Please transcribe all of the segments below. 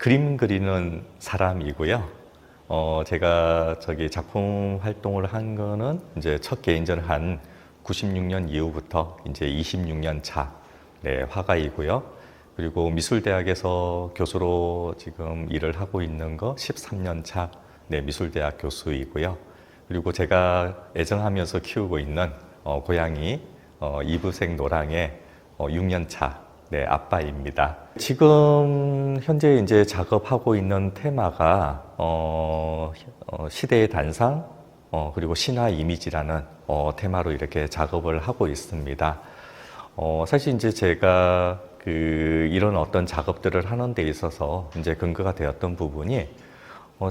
그림 그리는 사람이고요. 제가 작품 활동을 한 거는 이제 첫 개인전을 한 96년 이후부터 이제 26년 차 화가이고요. 그리고 미술대학에서 교수로 지금 일을 하고 있는 거 13년 차 미술대학 교수이고요. 그리고 제가 애정하면서 키우고 있는 고양이 이브생 노랑의 6년 차 아빠입니다. 지금 현재 이제 작업하고 있는 테마가 시대의 단상 그리고 신화 이미지라는 테마로 이렇게 작업을 하고 있습니다. 사실 이제 제가 이런 어떤 작업들을 하는 데 있어서 이제 근거가 되었던 부분이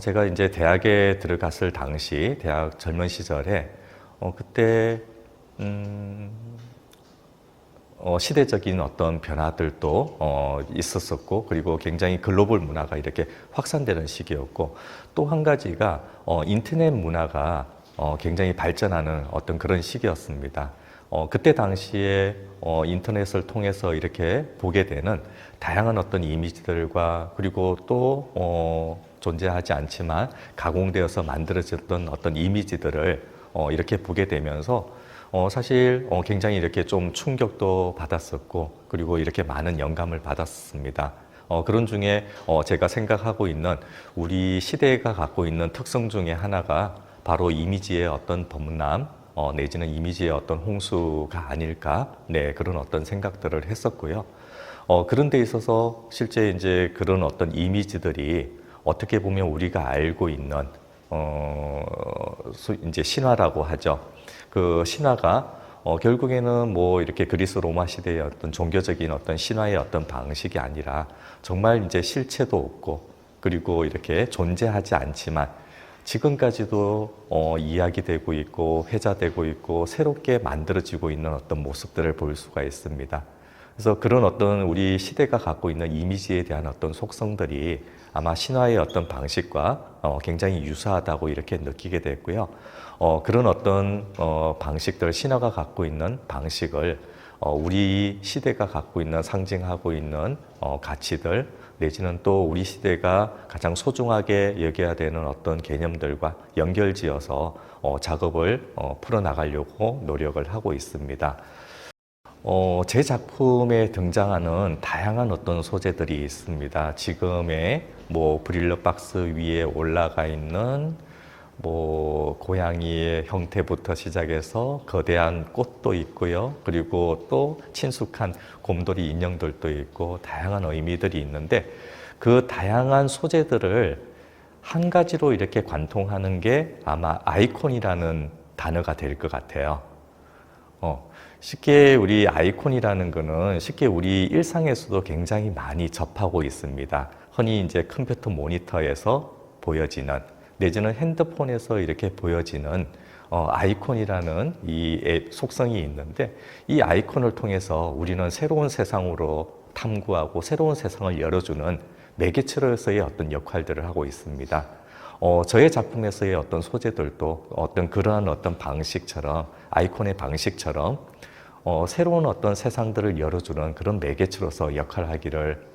제가 이제 대학에 들어갔을 당시 대학 젊은 시절에 그때 시대적인 어떤 변화들도 있었었고, 그리고 굉장히 글로벌 문화가 이렇게 확산되는 시기였고, 또 한 가지가 인터넷 문화가 굉장히 발전하는 어떤 그런 시기였습니다. 그때 당시에 인터넷을 통해서 이렇게 보게 되는 다양한 어떤 이미지들과, 그리고 또 존재하지 않지만 가공되어서 만들어졌던 어떤 이미지들을 이렇게 보게 되면서 사실 굉장히 이렇게 좀 충격도 받았었고, 그리고 이렇게 많은 영감을 받았습니다. 그런 중에 제가 생각하고 있는 우리 시대가 갖고 있는 특성 중에 하나가 바로 이미지의 어떤 범람 내지는 이미지의 어떤 홍수가 아닐까, 그런 어떤 생각들을 했었고요. 그런 데 있어서 실제 이제 그런 어떤 이미지들이 어떻게 보면 우리가 알고 있는 이제 신화라고 하죠. 그 신화가 결국에는 뭐 이렇게 그리스 로마 시대의 어떤 종교적인 어떤 신화의 어떤 방식이 아니라 정말 이제 실체도 없고, 그리고 이렇게 존재하지 않지만 지금까지도 이야기되고 있고 회자되고 있고 새롭게 만들어지고 있는 어떤 모습들을 볼 수가 있습니다. 그래서 그런 어떤 우리 시대가 갖고 있는 이미지에 대한 어떤 속성들이 아마 신화의 어떤 방식과 굉장히 유사하다고 이렇게 느끼게 됐고요. 그런 어떤 방식들, 신화가 갖고 있는 방식을 우리 시대가 갖고 있는, 상징하고 있는 가치들, 내지는 또 우리 시대가 가장 소중하게 여겨야 되는 어떤 개념들과 연결지어서 작업을 풀어나가려고 노력을 하고 있습니다. 제 작품에 등장하는 다양한 어떤 소재들이 있습니다. 지금의 뭐 브릴러 박스 위에 올라가 있는 뭐 고양이의 형태부터 시작해서 거대한 꽃도 있고요. 그리고 또 친숙한 곰돌이 인형들도 있고 다양한 의미들이 있는데, 그 다양한 소재들을 한 가지로 이렇게 관통하는 게 아마 아이콘이라는 단어가 될 것 같아요. 쉽게 우리 아이콘이라는 거는 쉽게 우리 일상에서도 굉장히 많이 접하고 있습니다. 흔히 이제 컴퓨터 모니터에서 보여지는, 내지는 핸드폰에서 이렇게 보여지는 아이콘이라는 이 앱 속성이 있는데, 이 아이콘을 통해서 우리는 새로운 세상으로 탐구하고 새로운 세상을 열어주는 매개체로서의 어떤 역할들을 하고 있습니다. 저의 작품에서의 어떤 소재들도 어떤 그러한 어떤 방식처럼, 아이콘의 방식처럼 새로운 어떤 세상들을 열어주는 그런 매개체로서 역할을 하기를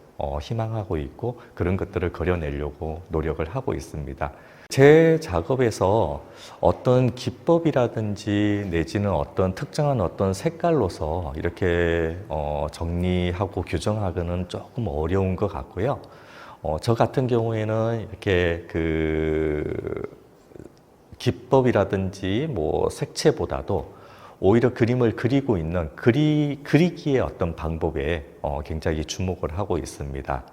희망하고 있고, 그런 것들을 그려내려고 노력을 하고 있습니다. 제 작업에서 어떤 기법이라든지 내지는 어떤 특정한 어떤 색깔로서 이렇게 정리하고 규정하기는 조금 어려운 것 같고요. 저 같은 경우에는 이렇게 기법이라든지 뭐 색채보다도 오히려 그림을 그리고 있는 그리기의 어떤 방법에 굉장히 주목을 하고 있습니다.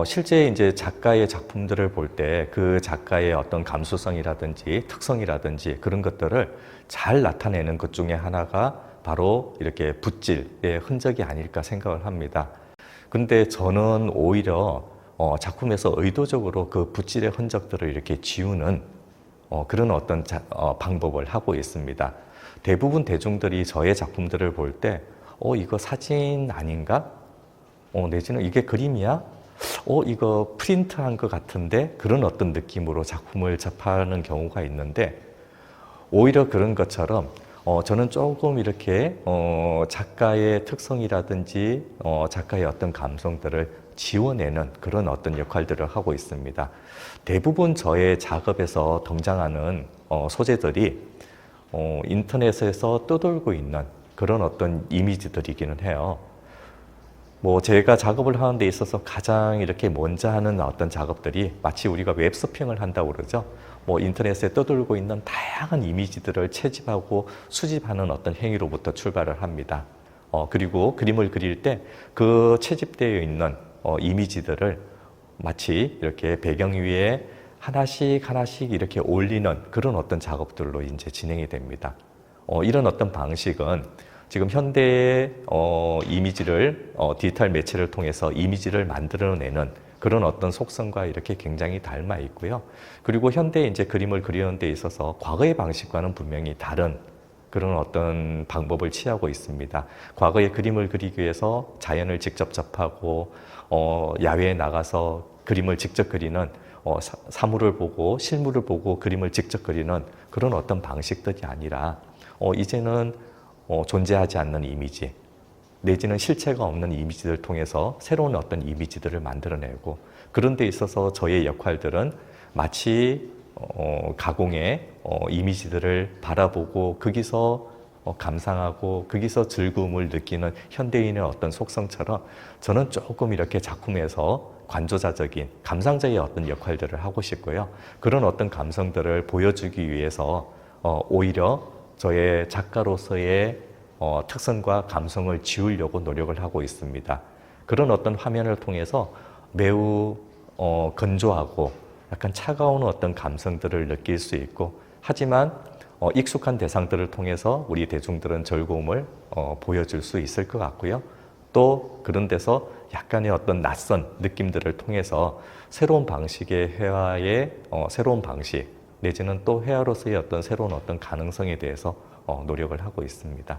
실제 이제 작가의 작품들을 볼 때 그 작가의 어떤 감수성이라든지 특성이라든지 그런 것들을 잘 나타내는 것 중에 하나가 바로 이렇게 붓질의 흔적이 아닐까 생각을 합니다. 근데 저는 오히려 작품에서 의도적으로 그 붓질의 흔적들을 이렇게 지우는 그런 어떤 방법을 하고 있습니다. 대부분 대중들이 저의 작품들을 볼 때 이거 사진 아닌가? 내지는 이게 그림이야? 이거 프린트한 것 같은데? 그런 어떤 느낌으로 작품을 접하는 경우가 있는데, 오히려 그런 것처럼 저는 조금 이렇게 작가의 특성이라든지 작가의 어떤 감성들을 지워내는 그런 어떤 역할들을 하고 있습니다. 대부분 저의 작업에서 등장하는 소재들이 인터넷에서 떠돌고 있는 그런 어떤 이미지들이기는 해요. 뭐 제가 작업을 하는 데 있어서 가장 이렇게 먼저 하는 어떤 작업들이 마치 우리가 웹서핑을 한다고 그러죠. 뭐 인터넷에 떠돌고 있는 다양한 이미지들을 채집하고 수집하는 어떤 행위로부터 출발을 합니다. 그리고 그림을 그릴 때 그 채집되어 있는 이미지들을 마치 이렇게 배경 위에 하나씩 하나씩 이렇게 올리는 그런 어떤 작업들로 이제 진행이 됩니다. 이런 어떤 방식은 지금 현대의 이미지를 디지털 매체를 통해서 이미지를 만들어내는 그런 어떤 속성과 이렇게 굉장히 닮아 있고요. 그리고 현대 이제 그림을 그리는 데 있어서 과거의 방식과는 분명히 다른 그런 어떤 방법을 취하고 있습니다. 과거의 그림을 그리기 위해서 자연을 직접 접하고 야외에 나가서 그림을 직접 그리는 사물을 보고 실물을 보고 그림을 직접 그리는 그런 어떤 방식들이 아니라 이제는 존재하지 않는 이미지 내지는 실체가 없는 이미지들을 통해서 새로운 어떤 이미지들을 만들어내고 그런 데 있어서 저의 역할들은 마치 가공의 이미지들을 바라보고 거기서 감상하고 거기서 즐거움을 느끼는 현대인의 어떤 속성처럼 저는 조금 이렇게 작품에서 관조자적인 감상자의 어떤 역할들을 하고 싶고요. 그런 어떤 감성들을 보여주기 위해서 오히려 저의 작가로서의 특성과 감성을 지우려고 노력을 하고 있습니다. 그런 어떤 화면을 통해서 매우 건조하고 약간 차가운 어떤 감성들을 느낄 수 있고 하지만 익숙한 대상들을 통해서 우리 대중들은 즐거움을 보여줄 수 있을 것 같고요. 또 그런 데서 약간의 어떤 낯선 느낌들을 통해서 새로운 방식의 회화의 새로운 방식 내지는 또 회화로서의 어떤 새로운 어떤 가능성에 대해서 노력을 하고 있습니다.